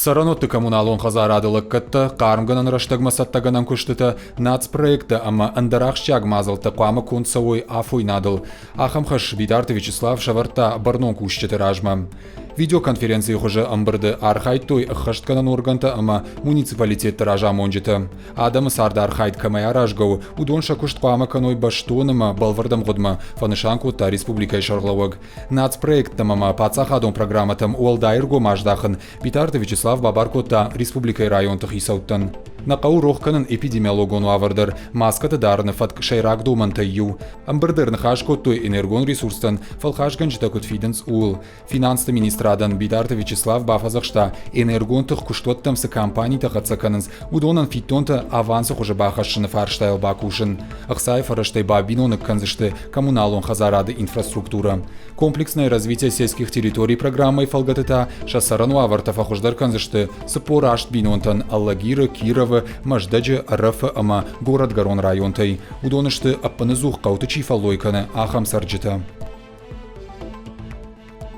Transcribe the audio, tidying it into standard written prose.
Саранотты коммуналон хазарадылык кытты, қарымғынан раштагма саттаганан күштіті нацпроекты ама андарақшчаг мазылты қамы концовой афойнадыл. Ахамхаш Видарты Вячеслав Шаварта барнон күштіті ражма. Видеоконференции хуже амбырды архайтой хаштканан органта ама муниципалитетті ража монжеті. Адамы сарды архайт камая ражгау, удонша күштқамы каной баштонымы балвардам ғудма фанышанкутта республикай шарлауыг. Нацпроекттым ама пацахадон программатым уалдайырго маждахын Видарты Вячеслав Бабаркутта республикай районтық исауттын. Нақау рохканын эпидемиологону авырдыр, маскаты дарыны фатк шайрак думанты ю. Амбырдырны хашкоттой энергон ресурстан фалхашган житакут фиденс ул. Финансты министрадан Видарты Вячеслав бафазақшта энергонтық күштоттамсы компаний тақатсаканынс удонан фиттонты авансық уже бахашыны фарштайл бакушын. Ақсай фараштай бабиноны канзышты коммуналон хазарады инфраструктура. Комплексное развитие сельских территорий программой фалгатыта шассарану авартафа хуждар канзышты сапорашт бинонтан Аллагиры, Кирова, Маждаджи, Рафа, ама город Гарон районтай. Удонышты аппанызух кауты чифалойканы ахам сарджита.